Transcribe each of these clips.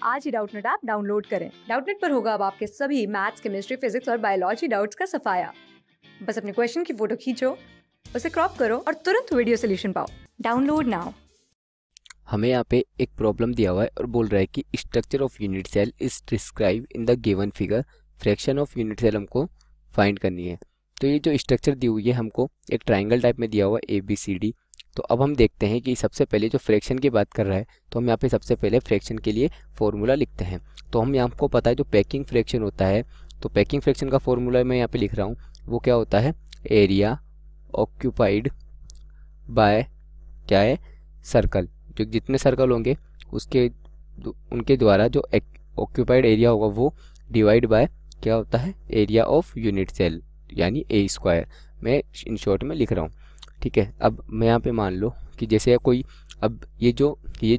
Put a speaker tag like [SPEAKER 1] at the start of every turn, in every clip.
[SPEAKER 1] आज ही Doubtnut app download करें। Doubtnut पर होगा अब आपके सभी मैथ्स, केमिस्ट्री, फिजिक्स और बायोलॉजी डाउट्स का सफाया। बस अपने क्वेश्चन की फोटो खींचो, उसे क्रॉप करो और तुरंत वीडियो सोल्यूशन पाओ। Download now.
[SPEAKER 2] हमें यहाँ पे एक प्रॉब्लम दिया हुआ है और बोल रहा है कि structure of unit cell is describe in the given figure, fraction of unit cell हमको फाइंड करनी है। तो ये जो स्ट्रक्चर दी हुई है हमको एक ट्राइंगल टाइप में दिया हुआ है ABCD। तो अब हम देखते हैं कि सबसे पहले जो फ्रैक्शन की बात कर रहा है तो हम यहाँ पे सबसे पहले फ्रैक्शन के लिए फॉर्मूला लिखते हैं। तो हम यहाँ को पता है जो पैकिंग फ्रैक्शन होता है, तो पैकिंग फ्रैक्शन का फॉर्मूला मैं यहाँ पे लिख रहा हूँ, वो क्या होता है, एरिया ऑक्यूपाइड बाय क्या है, सर्कल। जो जितने सर्कल होंगे उसके उनके द्वारा जो ऑक्यूपाइड एरिया होगा वो डिवाइड बाय क्या होता है, एरिया ऑफ यूनिट सेल यानी A²। मैं इन शॉर्ट में लिख रहा हूँ, ठीक है। अब मैं यहाँ पे मान लो कि जैसे कोई, अब ये जो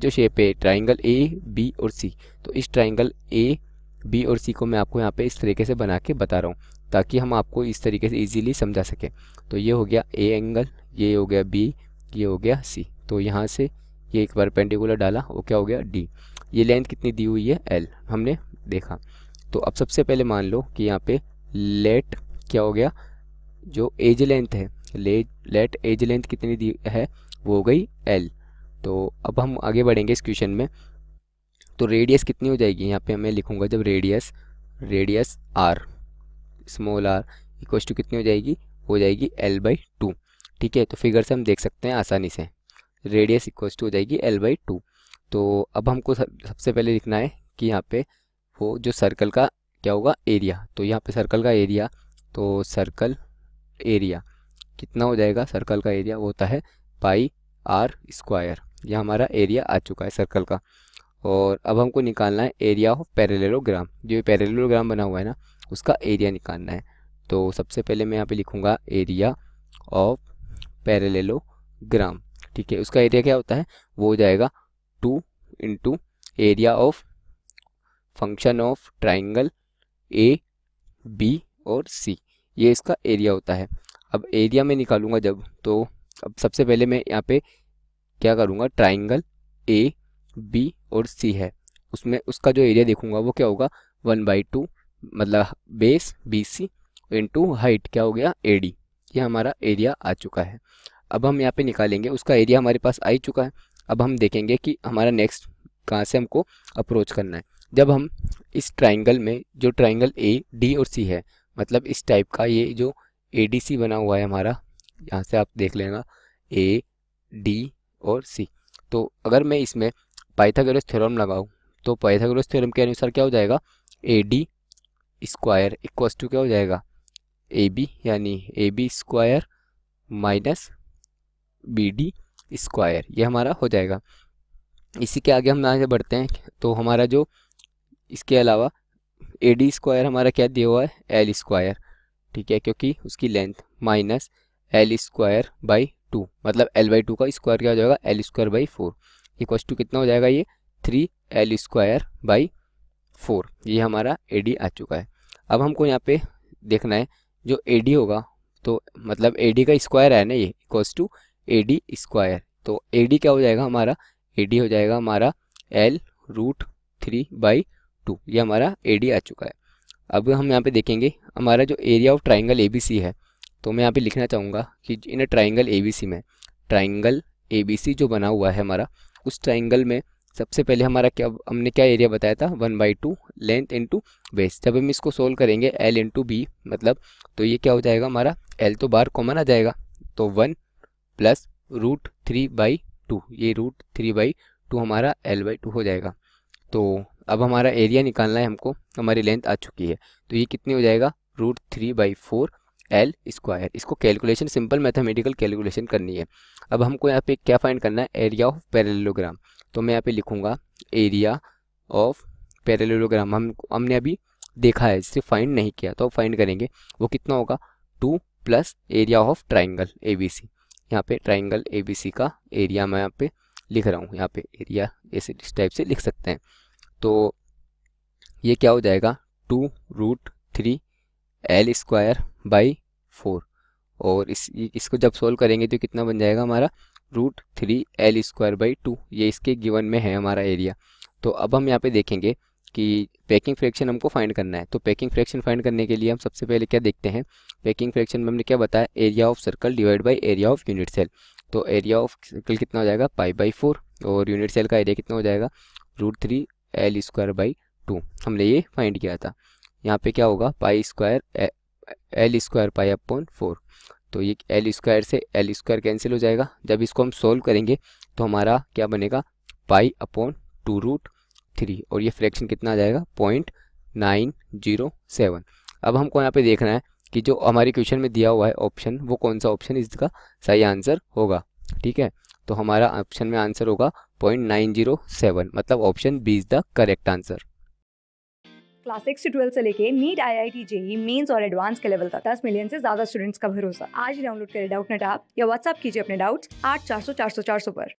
[SPEAKER 2] शेप है ट्राइंगल AB और C, तो इस ट्राइंगल AB और C को मैं आपको यहाँ पे इस तरीके से बना के बता रहा हूँ ताकि हम आपको इस तरीके से इजीली समझा सकें। तो ये हो गया A एंगल, ये हो गया B, ये हो गया C। तो यहाँ से ये एक परपेंडिकुलर डाला, वो क्या हो गया D। ये लेंथ कितनी दी हुई है L, हमने देखा। तो अब सबसे पहले मान लो कि यहाँ पे लेट क्या हो गया, जो एज लेंथ है, लेट एज लेंथ कितनी दी है, वो हो गई L। तो अब हम आगे बढ़ेंगे इस क्वेश्चन में। तो रेडियस कितनी हो जाएगी, यहाँ पे मैं लिखूंगा जब radius R, small r equals to कितनी हो जाएगी L/2, ठीक है। तो फिगर से हम देख सकते हैं आसानी से, रेडियस इक्वल्स टू हो जाएगी L/2। तो अब हमको सबसे पहले लिखना है कि यहाँ पे वो जो सर्कल का क्या होगा, एरिया। तो यहाँ पे सर्कल का एरिया, तो सर्कल एरिया कितना हो जाएगा, सर्कल का एरिया वो होता है πr²। यह हमारा एरिया आ चुका है सर्कल का। और अब हमको निकालना है एरिया ऑफ पैरेललोग्राम, जो पैरेललोग्राम बना हुआ है ना उसका एरिया निकालना है। तो सबसे पहले मैं यहाँ पे लिखूंगा एरिया ऑफ पैरेललोग्राम, ठीक है। उसका एरिया क्या होता है, वो हो जाएगा 2 into area of function of triangle AB और C, ये इसका एरिया होता है। अब एरिया में निकालूंगा जब, तो अब सबसे पहले मैं यहाँ पे क्या करूँगा, ट्राइंगल AB और C है, उसमें उसका जो एरिया देखूंगा वो क्या होगा 1/2, मतलब बेस BC इंटू हाइट क्या हो गया AD। ये हमारा एरिया आ चुका है। अब हम यहाँ पे निकालेंगे, उसका एरिया हमारे पास आ ही चुका है। अब हम देखेंगे कि हमारा नेक्स्ट कहाँ से हमको अप्रोच करना है। जब हम इस ट्राइंगल में जो ट्राइंगल AD और C है, मतलब इस टाइप का ये जो ADC बना हुआ है हमारा, यहाँ से आप देख लेना AD और C। तो अगर मैं इसमें पाइथागोरस थ्योरम लगाऊं तो पाइथागोरस थ्योरम के अनुसार क्या हो जाएगा, AD² इक्वल्स टू क्या हो जाएगा AB, यानी AB² माइनस BD², ये हमारा हो जाएगा। इसी के आगे हम आगे बढ़ते हैं, तो हमारा जो इसके अलावा AD² हमारा क्या दिया हुआ है L², ठीक है, क्योंकि उसकी लेंथ माइनस L²/2, मतलब L/2 का स्क्वायर क्या हो जाएगा L²/4 इक्वल्स टू कितना हो जाएगा, ये 3L²/4। ये हमारा AD आ चुका है। अब हमको यहाँ पे देखना है जो AD होगा, तो मतलब AD का स्क्वायर है ना ये, इक्वल्स टू AD²। तो AD क्या हो जाएगा हमारा, AD हो जाएगा हमारा L√3/2। ये हमारा AD आ चुका है। अब हम यहाँ पे देखेंगे हमारा जो एरिया ऑफ ट्राइंगल ABC है, तो मैं यहाँ पे लिखना चाहूँगा कि इन ट्राइंगल ABC में, ट्राइंगल ABC जो बना हुआ है हमारा, उस ट्राइंगल में सबसे पहले हमारा क्या, हमने क्या एरिया बताया था 1/2 लेंथ इंटू बेस। जब हम इसको सोल्व करेंगे L इंटू B, मतलब तो ये क्या हो जाएगा हमारा, L तो बाहर कॉमन आ जाएगा, तो 1 प्लस √3/2, ये √3/2 हमारा L/2 हो जाएगा। तो अब हमारा एरिया निकालना है हमको, हमारी लेंथ आ चुकी है, तो ये कितनी हो जाएगा √3/4 L²। इसको कैलकुलेशन, सिंपल मैथमेटिकल कैलकुलेशन करनी है। अब हमको यहाँ पे क्या फाइंड करना है, एरिया ऑफ पैरेललोग्राम। तो मैं यहाँ पे लिखूंगा एरिया ऑफ पैरेललोग्राम, हमने अभी देखा है, सिर्फ फाइंड नहीं किया, तो अब फाइंड करेंगे वो कितना होगा 2 plus area of triangle ABC। यहाँ पे ट्राइंगल ABC का एरिया मैं यहाँ पे लिख रहा हूँ, यहाँ पे एरिया ऐसे इस टाइप से लिख सकते हैं। तो ये क्या हो जाएगा 2√3L²/4, और इसको जब सोल्व करेंगे तो कितना बन जाएगा हमारा √3L²/2। ये इसके गिवन में है हमारा एरिया। तो अब हम यहाँ पे देखेंगे कि पैकिंग फ्रैक्शन हमको फाइंड करना है। तो पैकिंग फ्रैक्शन फाइंड करने के लिए हम सबसे पहले क्या देखते हैं, पैकिंग फ्रैक्शन में हमने क्या बताया, area of circle divide by area of unit cell. तो एरिया ऑफ सर्कल कितना हो जाएगा, π/4, और यूनिट सेल का एरिया कितना हो जाएगा, √3L²/2। हमने ये फाइंड किया था। यहाँ पे क्या होगा, L² π/4। तो ये L² से L² कैंसिल हो जाएगा। जब इसको हम सोल्व करेंगे तो हमारा क्या बनेगा, π/2√3, और ये फ्रैक्शन कितना आ जाएगा, 0.907। अब हमको यहाँ पे देखना है कि जो हमारे क्वेश्चन में दिया हुआ है ऑप्शन, वो कौन सा ऑप्शन इसका सही आंसर होगा। ठीक है, तो हमारा ऑप्शन में आंसर होगा 0.907, मतलब option B is the correct answer.
[SPEAKER 1] Class 6 से 12 से लेके नीट, IIT, JEE मेंस और एडवांस के लेवल तक 10 मिलियन से ज्यादा स्टूडेंट्स का भरोसा। आज ही डाउनलोड करें डाउटनेट ऐप या व्हाट्सएप कीजिए अपने डाउट्स 8400 400 400 पर।